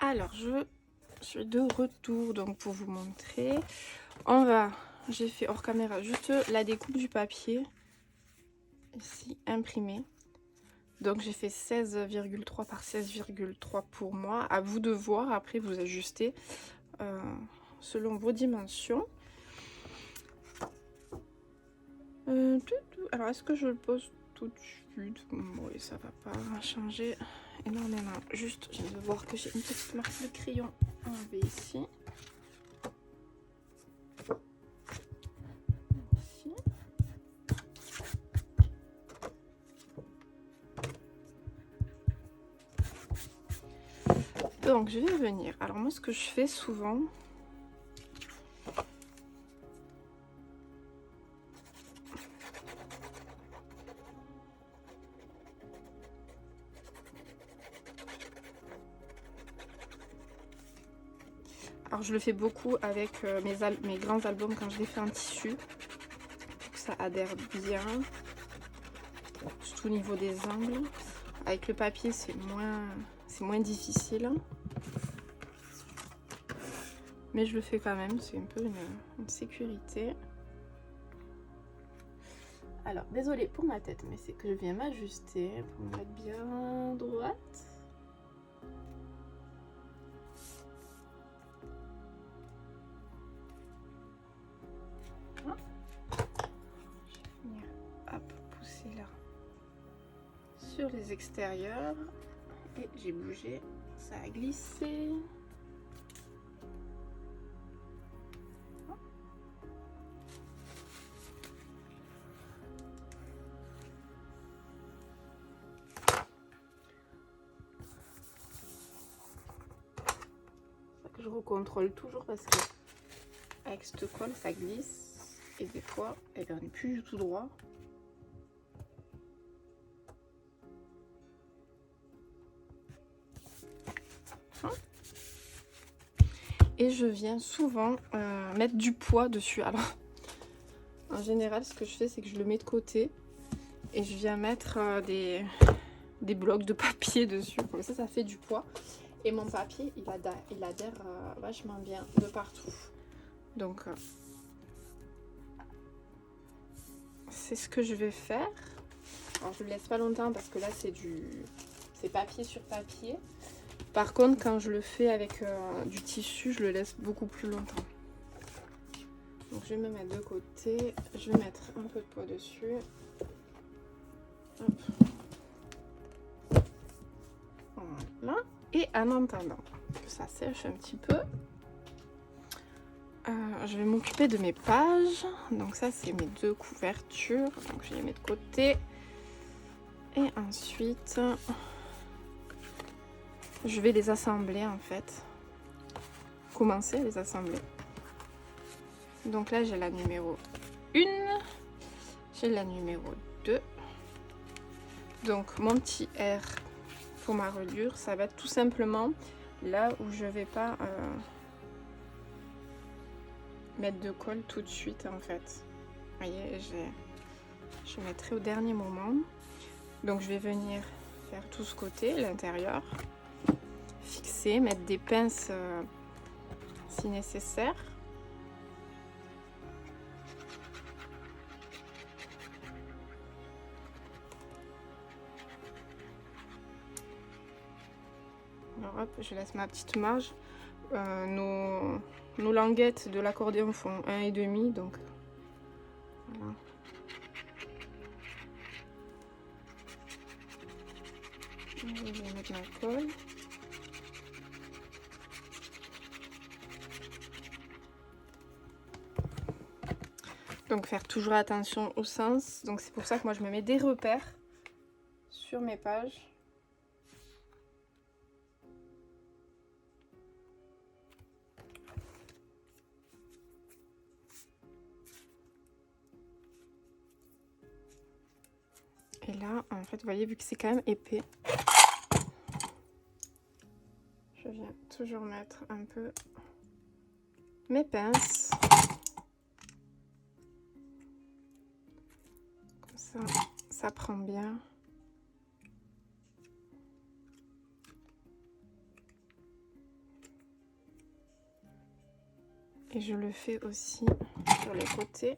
Alors, je suis de retour donc pour vous montrer. J'ai fait hors caméra juste la découpe du papier, ici imprimé. Donc j'ai fait 16,3 par 16,3 pour moi. À vous de voir, après vous ajustez selon vos dimensions. Alors est-ce que je le pose tout de suite? Oui, ça va pas changer énormément. Juste, je viens de voir que j'ai une petite marque de crayon enlevée ici. Ici. Donc je vais venir. Alors moi ce que je fais souvent, alors je le fais beaucoup avec mes grands albums quand je les fais en tissu, pour que ça adhère bien, surtout au niveau des angles. Avec le papier c'est moins difficile, mais je le fais quand même, c'est un peu une sécurité. Alors désolée pour ma tête, mais c'est que je viens m'ajuster pour me mettre bien droite. Hop, pousser là sur les extérieurs et j'ai bougé, ça a glissé. Je recontrôle toujours parce que avec cette colle ça glisse et des fois elle n'est plus du tout droit. Et je viens souvent mettre du poids dessus. Alors en général ce que je fais c'est que je le mets de côté et je viens mettre des blocs de papier dessus, comme ça fait du poids et mon papier il adhère vachement bien de partout. Donc c'est ce que je vais faire. Alors je le laisse pas longtemps parce que là c'est papier sur papier. Par contre quand je le fais avec du tissu, je le laisse beaucoup plus longtemps. Donc je vais me mettre de côté, je vais mettre un peu de poids dessus. Hop. Voilà. Et en attendant que ça sèche un petit peu, je vais m'occuper de mes pages. Donc ça c'est mes 2 couvertures, donc je les mets de côté. Et ensuite je vais les assembler en fait, commencer à les assembler. Donc là j'ai la numéro 1, j'ai la numéro 2. Donc mon petit R pour ma reliure, ça va être tout simplement là où je vais pas mettre de colle tout de suite en fait. Vous voyez, je mettrai au dernier moment. Donc je vais venir faire tout ce côté, l'intérieur, fixer, mettre des pinces si nécessaire. Alors hop, je laisse ma petite marge. Nos languettes de l'accordéon font 1,5, donc voilà. Je vais mettre ma colle. Donc faire toujours attention au sens. Donc c'est pour ça que moi je me mets des repères sur mes pages. Et là, en fait, vous voyez, vu que c'est quand même épais, je viens toujours mettre un peu mes pinces. Comme ça prend bien. Et je le fais aussi sur les côtés.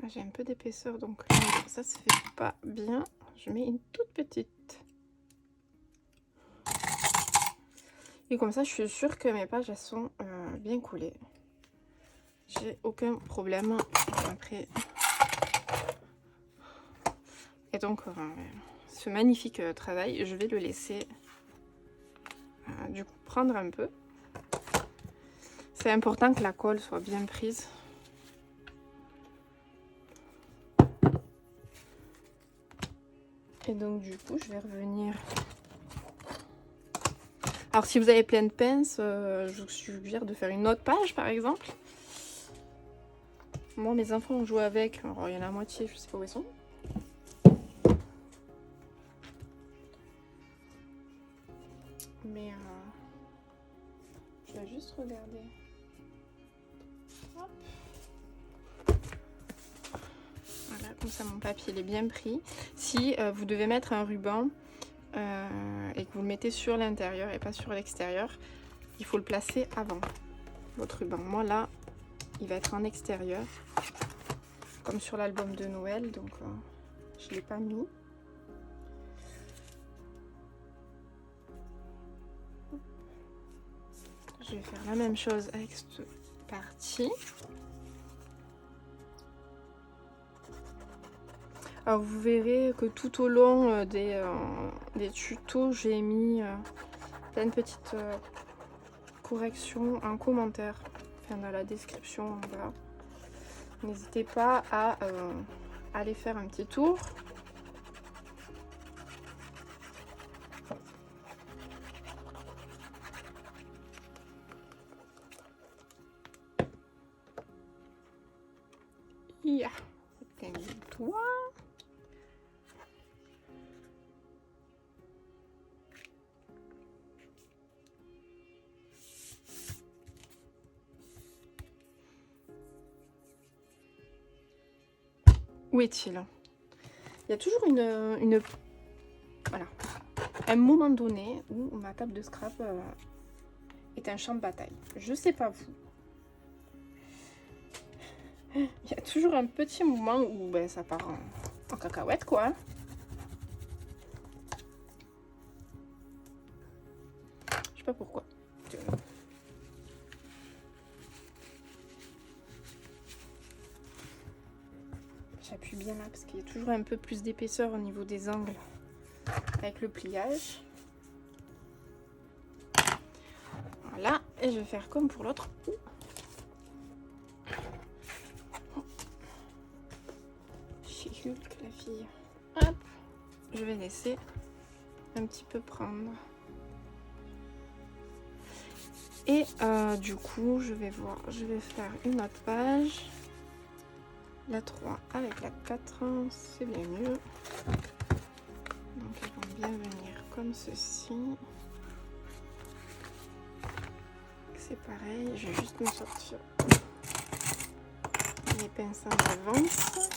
J'ai un peu d'épaisseur, donc ça se fait pas bien. Je mets une toute petite. Et comme ça, je suis sûre que mes pages elles sont bien coulées. J'ai aucun problème après. Et donc, ce magnifique travail, je vais le laisser du coup prendre un peu. C'est important que la colle soit bien prise. Et donc du coup, je vais revenir. Alors si vous avez plein de pinces, je vous suggère de faire une autre page par exemple. Moi, mes enfants ont joué avec. Alors il y en a la moitié, je sais pas où ils sont. Mais je vais juste regarder. Hop. Voilà, comme ça mon papier il est bien pris. Si vous devez mettre un ruban et que vous le mettez sur l'intérieur et pas sur l'extérieur, il faut le placer avant votre ruban. Moi là, il va être en extérieur, comme sur l'album de Noël, donc je ne l'ai pas mis. Je vais faire la même chose avec cette partie. Alors vous verrez que tout au long des tutos, j'ai mis plein de petites corrections en commentaire, enfin dans la description. Voilà. N'hésitez pas à aller faire un petit tour. Yeah. Toi. Où est-il? Il y a toujours voilà, un moment donné où ma table de scrap est un champ de bataille. Je sais pas vous. Il y a toujours un petit moment où ben, ça part en cacahuète quoi. Je sais pas pourquoi. J'appuie bien là parce qu'il y a toujours un peu plus d'épaisseur au niveau des angles avec le pliage. Voilà, et je vais faire comme pour l'autre. Chez Hulk, la fille. Hop, je vais laisser un petit peu prendre. Et du coup, je vais faire une autre page. La 3 avec la 4, c'est bien mieux. Donc ils vont bien venir comme ceci. C'est pareil, je vais juste me sortir les pinces en avance.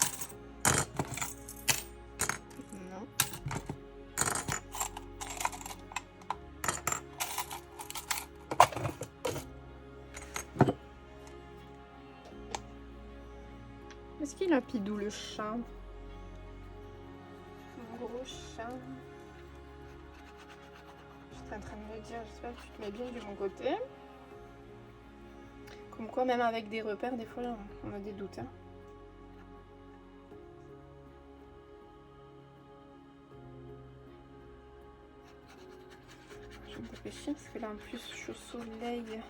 Non. Est-ce qu'il a Pidou le chat? Mon gros chat. J'étais en train de me dire, j'espère que tu te mets bien du bon côté. Comme quoi, même avec des repères, des fois, on a des doutes. Hein. Je vais me dépêcher parce que là, en plus, je suis au soleil.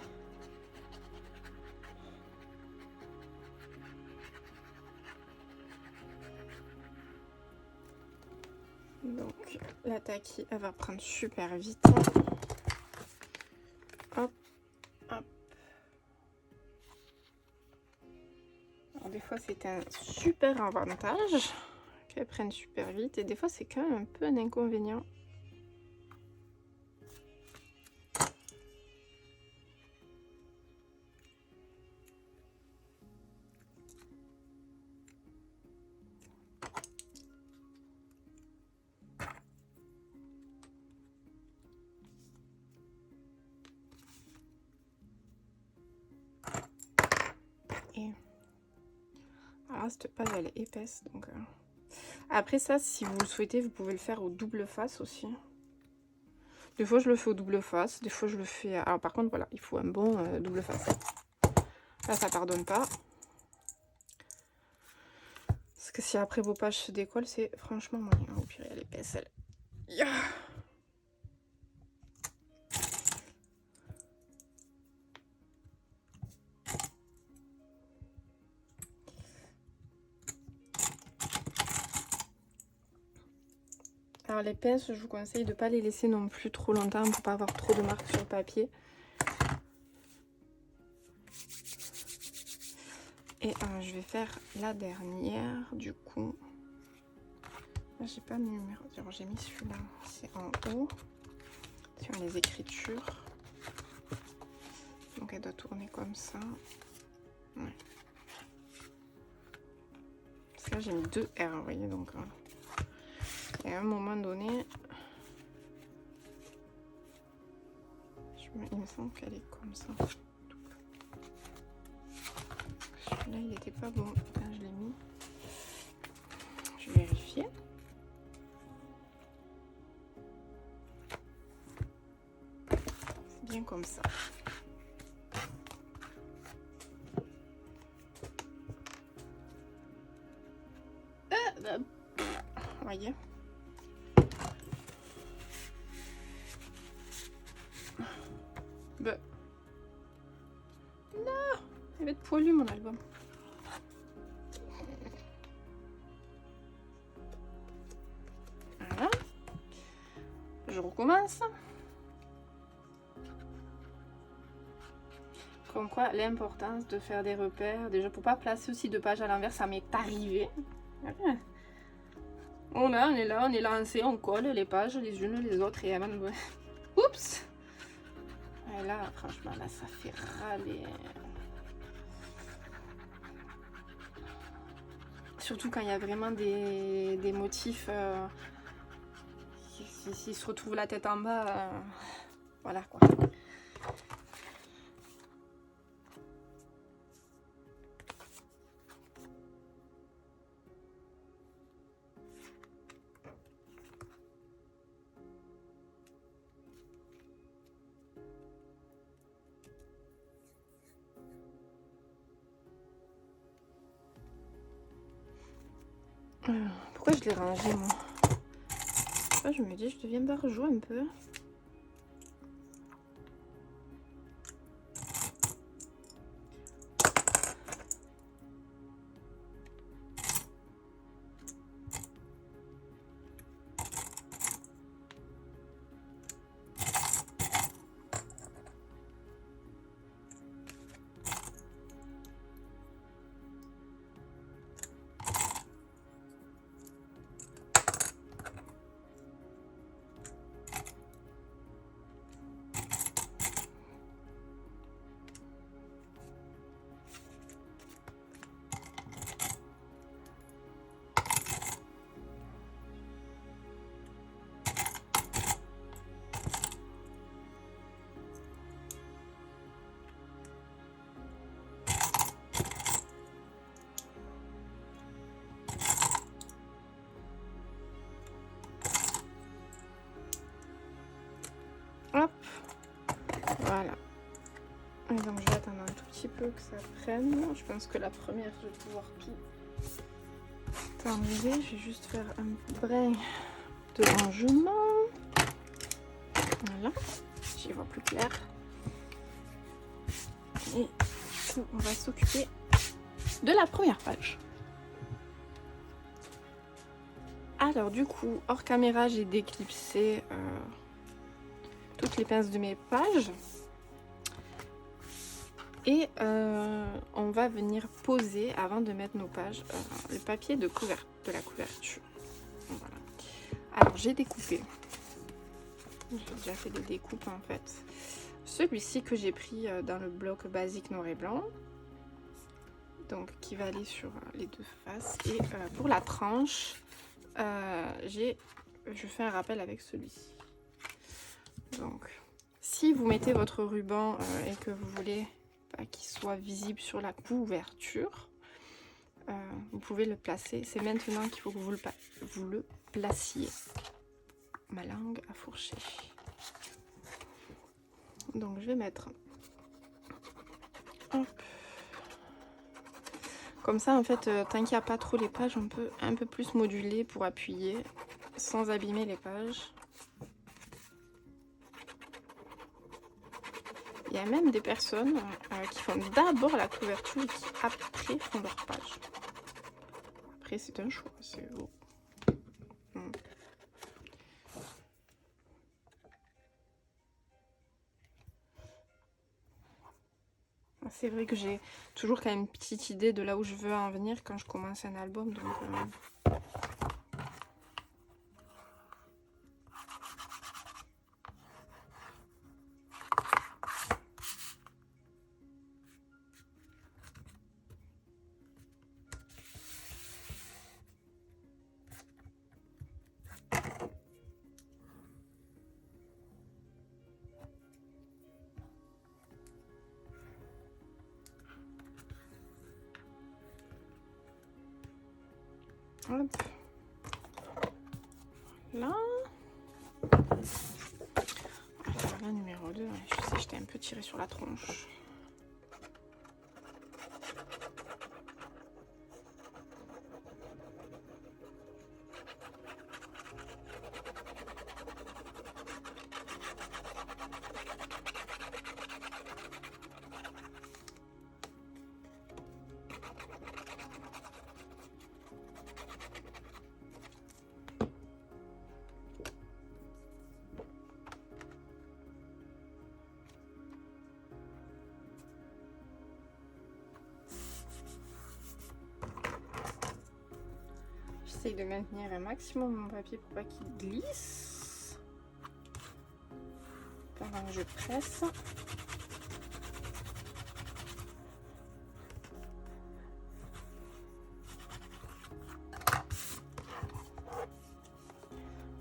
Donc, la taquille, elle va prendre super vite. Hop, hop. Alors, des fois, c'est un super avantage qu'elle prenne super vite. Et des fois, c'est quand même un peu un inconvénient. caméra, cette page elle est épaisse. Donc, après ça, si vous le souhaitez, vous pouvez le faire au double face aussi. Des fois je le fais au double face, des fois je le fais... Alors par contre voilà, il faut un bon double face. Là ça pardonne pas. Parce que si après vos pages se décollent, c'est franchement moyen. Au pire, elle est épaisse, elle. Yeah. Alors les pinces, je vous conseille de ne pas les laisser non plus trop longtemps pour pas avoir trop de marques sur le papier. Et je vais faire la dernière du coup. Là j'ai pas mis le numéro, alors j'ai mis celui-là, c'est en haut, sur les écritures. Donc elle doit tourner comme ça. Ouais. Parce que là j'ai mis 2 R, vous voyez, donc et à un moment donné, il me semble qu'elle est comme ça. Celui-là il n'était pas bon, là je l'ai mis. Je vais vérifier. C'est bien comme ça. Voyez. Bah. Non, il va être poilu mon album. Voilà. Je recommence. Comme quoi, l'importance de faire des repères. Déjà, pour pas placer aussi 2 pages à l'envers, ça m'est arrivé. On est là, on est lancé, on colle les pages les unes les autres et oups. Et là, franchement, là, ça fait râler. Surtout quand il y a vraiment des motifs qui se retrouvent la tête en bas. Voilà quoi. Pourquoi je l'ai rangé moi? Je me dis, je deviens barjou un peu. Hop, voilà. Et donc je vais attendre un tout petit peu que ça prenne. Je pense que la première, je vais pouvoir tout enlever. Je vais juste faire un brin de rangement. Voilà, j'y vois plus clair. Et du coup, on va s'occuper de la première page. Alors du coup, hors caméra, j'ai déclipsé toutes les pinces de mes pages. Et on va venir poser, avant de mettre nos pages, le papier de la couverture. Voilà. Alors j'ai découpé. J'ai déjà fait des découpes en fait. Celui-ci que j'ai pris dans le bloc basique noir et blanc. Donc qui va aller sur les 2 faces. Et pour la tranche, je fais un rappel avec celui-ci. Donc si vous mettez votre ruban et que vous voulez qu'il soit visible sur la couverture, vous pouvez le placer. C'est maintenant qu'il faut que vous le placiez. Ma langue a fourché. Donc je vais mettre... Hop. Comme ça en fait, tant qu'il n'y a pas trop les pages, on peut un peu plus moduler pour appuyer sans abîmer les pages. Il y a même des personnes qui font d'abord la couverture et qui après font leur page. Après c'est un choix, c'est vous. C'est vrai que j'ai toujours quand même une petite idée de là où je veux en venir quand je commence un album. Donc, hop. Là. Alors là, numéro 2, je sais, j'étais un peu tirée sur la tronche. J'essaye de maintenir un maximum mon papier pour pas qu'il glisse pendant que je presse.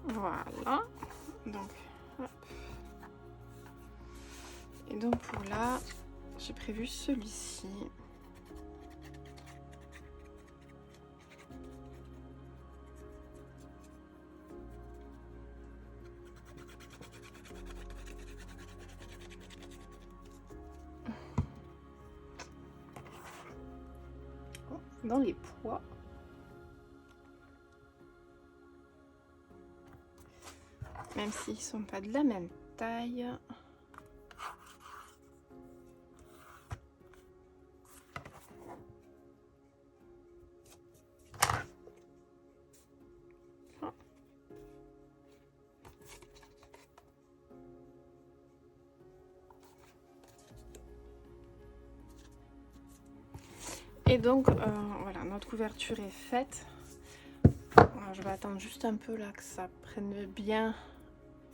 Voilà. Donc, hop. Et donc pour là, j'ai prévu celui-ci. Dans les poids. Même s'ils sont pas de la même taille. Et donc, voilà, notre couverture est faite. Alors, je vais attendre juste un peu là que ça prenne bien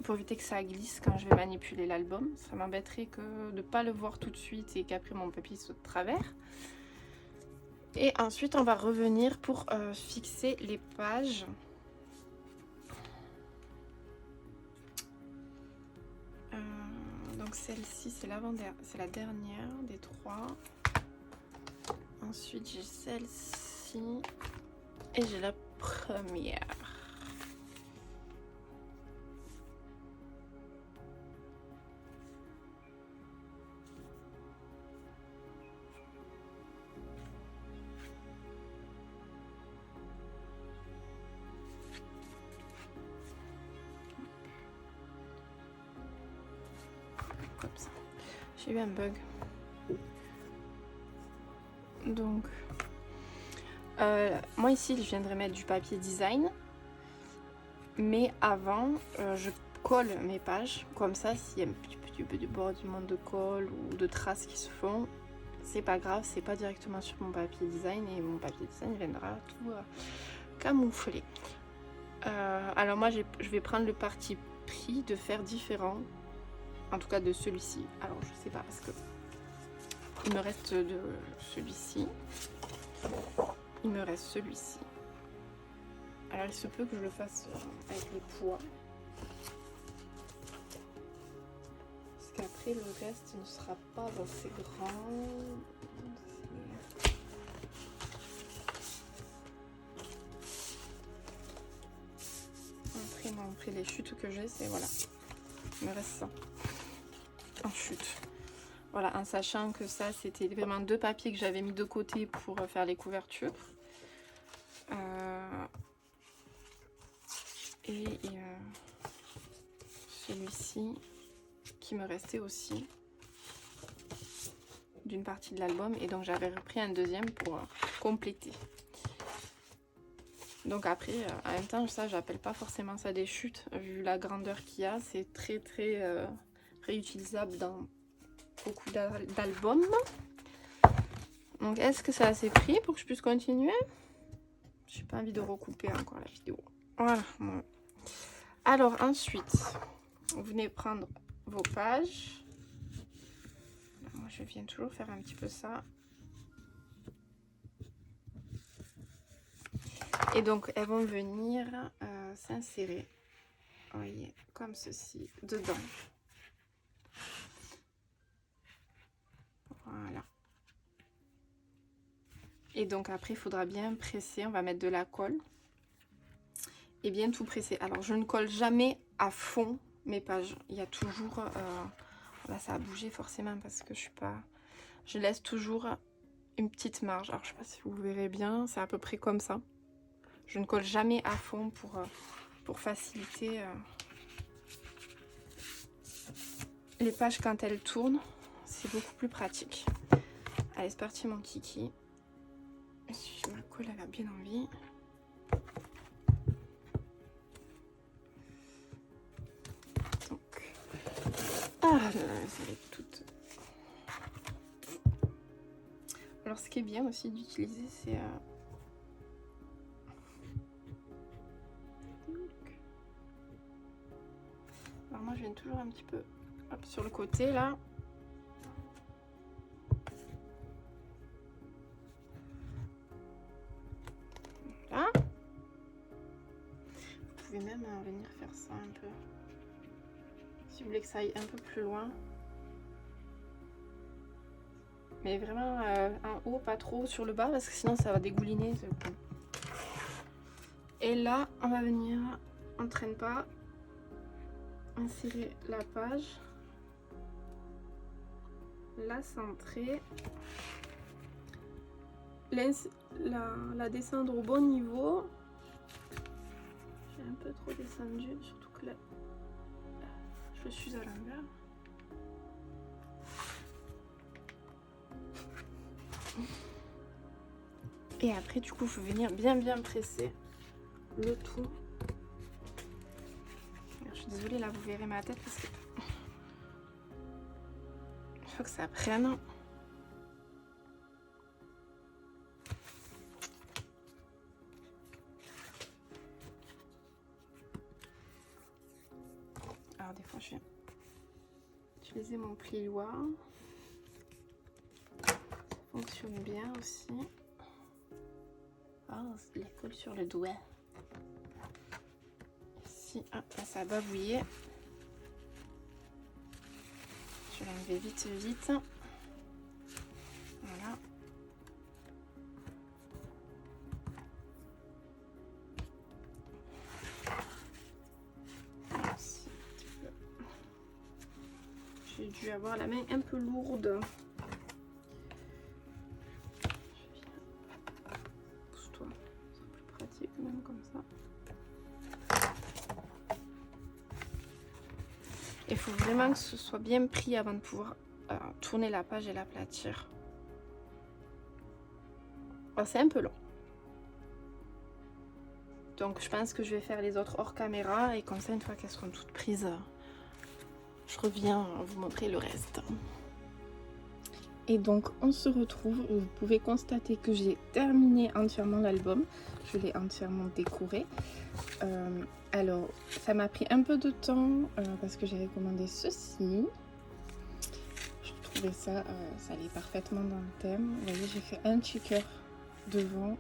pour éviter que ça glisse quand je vais manipuler l'album. Ça m'embêterait que de ne pas le voir tout de suite et qu'après mon papier saute de travers. Et ensuite, on va revenir pour fixer les pages. Donc celle-ci, c'est l'avant-dernière, c'est la dernière des trois. Ensuite, j'ai celle-ci et j'ai la première. Comme ça. J'ai eu un bug. Donc, moi ici, je viendrai mettre du papier design. Mais avant, je colle mes pages. Comme ça, s'il y a un petit peu de bordement de colle ou de traces qui se font, c'est pas grave, c'est pas directement sur mon papier design. Et mon papier design viendra tout camoufler. Alors moi, je vais prendre le parti pris de faire différent. En tout cas de celui-ci. Alors je sais pas parce que il me reste de celui-ci. Il me reste celui-ci. Alors il se peut que je le fasse avec les poids. Parce qu'après le reste ne sera pas assez grand. après les chutes que j'ai, c'est voilà, il me reste ça en chute. Voilà, en sachant que ça, c'était vraiment 2 papiers que j'avais mis de côté pour faire les couvertures. Et celui-ci qui me restait aussi d'une partie de l'album. Et donc, j'avais repris un deuxième pour compléter. Donc après, en même temps, ça, j'appelle pas forcément ça des chutes. Vu la grandeur qu'il y a, c'est très réutilisable dans beaucoup d'albums. Donc est-ce que ça a assez pris pour que je puisse continuer? J'ai pas envie de recouper encore la vidéo. Voilà. Alors ensuite, vous venez prendre vos pages. Moi je viens toujours faire un petit peu ça. Et donc elles vont venir s'insérer, voyez, comme ceci, dedans. Voilà. Et donc après, il faudra bien presser. On va mettre de la colle. Et bien tout presser. Alors, je ne colle jamais à fond mes pages. Il y a toujours... là, ça a bougé forcément parce que je suis pas... Je laisse toujours une petite marge. Alors, je sais pas si vous verrez bien. C'est à peu près comme ça. Je ne colle jamais à fond pour faciliter les pages quand elles tournent. C'est beaucoup plus pratique. Allez, c'est parti mon kiki. Si ma colle elle a bien envie. Donc, elle est toute. Alors ce qui est bien aussi d'utiliser, c'est alors moi je viens toujours un petit peu hop, sur le côté là. Là. Vous pouvez même venir faire ça un peu. Si vous voulez que ça aille un peu plus loin. Mais vraiment en haut, pas trop sur le bas, parce que sinon ça va dégouliner. Et là, on va venir, on ne traîne pas, insérer la page, la centrer, la descendre au bon niveau. J'ai un peu trop descendu, surtout que là, je suis à l'envers. Et après, du coup, il faut venir bien presser le tout. Alors, je suis désolée, là, vous verrez ma tête parce que il faut que ça prenne. Alors, des fois, je vais utiliser mon plioir. Ça fonctionne bien aussi. Oh, la colle sur le doigt. Ici, hop, là, ça a babouillé. Je vais l'enlever vite. Voilà. J'ai dû avoir la main un peu lourde. Pousse-toi, c'est plus pratique même comme ça. Il faut vraiment que ce soit bien pris avant de pouvoir tourner la page et l'aplatir. C'est un peu long. Donc je pense que je vais faire les autres hors caméra et comme ça, une fois qu'elles seront toutes prises, je reviens vous montrer le reste. Et donc on se retrouve, vous pouvez constater que j'ai terminé entièrement l'album. Je l'ai entièrement décoré. Alors ça m'a pris un peu de temps parce que j'ai recommandé ceci. Je trouvais ça, ça allait parfaitement dans le thème. Vous voyez, j'ai fait un checker devant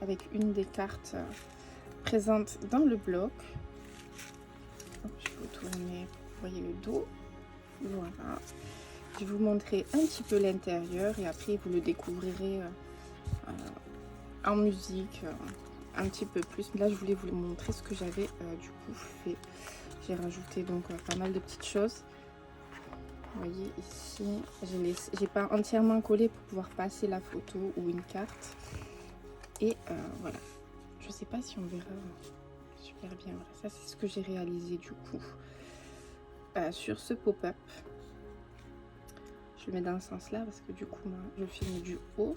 avec une des cartes présentes dans le bloc. Je vais vous tourner, vous voyez le dos. Voilà. Je vais vous montrer un petit peu l'intérieur et après vous le découvrirez en musique un petit peu plus. Mais là, je voulais vous montrer ce que j'avais du coup fait. J'ai rajouté donc pas mal de petites choses. Vous voyez ici, j'ai pas entièrement collé pour pouvoir passer la photo ou une carte. Et voilà, je sais pas si on verra super bien. Voilà, ça c'est ce que j'ai réalisé du coup sur ce pop-up. Je le mets dans le sens là parce que du coup moi je filme du haut.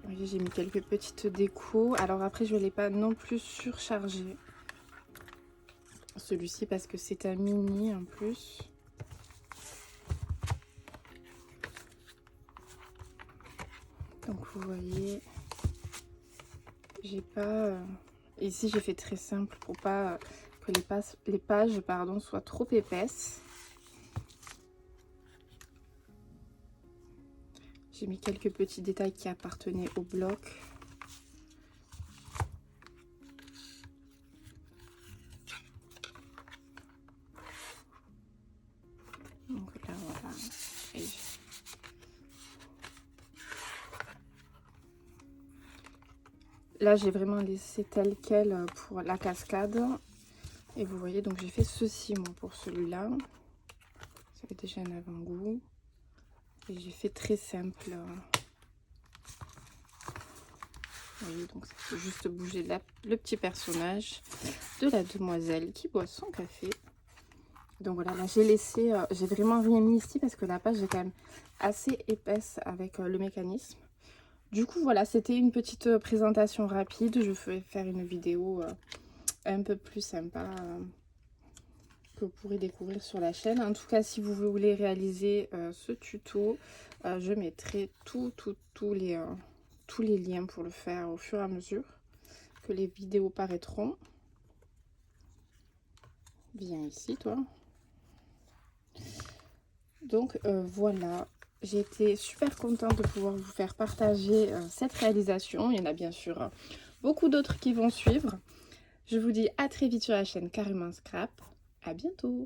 Vous voyez, j'ai mis quelques petites décos. Alors après je ne l'ai pas non plus surchargé celui-ci parce que c'est un mini en plus. Donc vous voyez, j'ai pas ici j'ai fait très simple pour pas que les pages pardon soient trop épaisses. J'ai mis quelques petits détails qui appartenaient au bloc. Donc là voilà. Et là j'ai vraiment laissé tel quel pour la cascade. Et vous voyez, donc j'ai fait ceci moi pour celui-là. Ça fait déjà un avant-goût. Et j'ai fait très simple. Vous voyez, donc ça fait juste bouger le petit personnage de la demoiselle qui boit son café. Donc voilà, là j'ai laissé, j'ai vraiment rien mis ici parce que la page est quand même assez épaisse avec le mécanisme. Du coup voilà, c'était une petite présentation rapide. Je vais faire une vidéo un peu plus sympa que vous pourrez découvrir sur la chaîne. En tout cas, si vous voulez réaliser ce tuto, je mettrai tous les liens pour le faire au fur et à mesure que les vidéos paraîtront. Viens ici, toi. Donc voilà, j'ai été super contente de pouvoir vous faire partager cette réalisation. Il y en a bien sûr beaucoup d'autres qui vont suivre. Je vous dis à très vite sur la chaîne Carrément Scrap. À bientôt.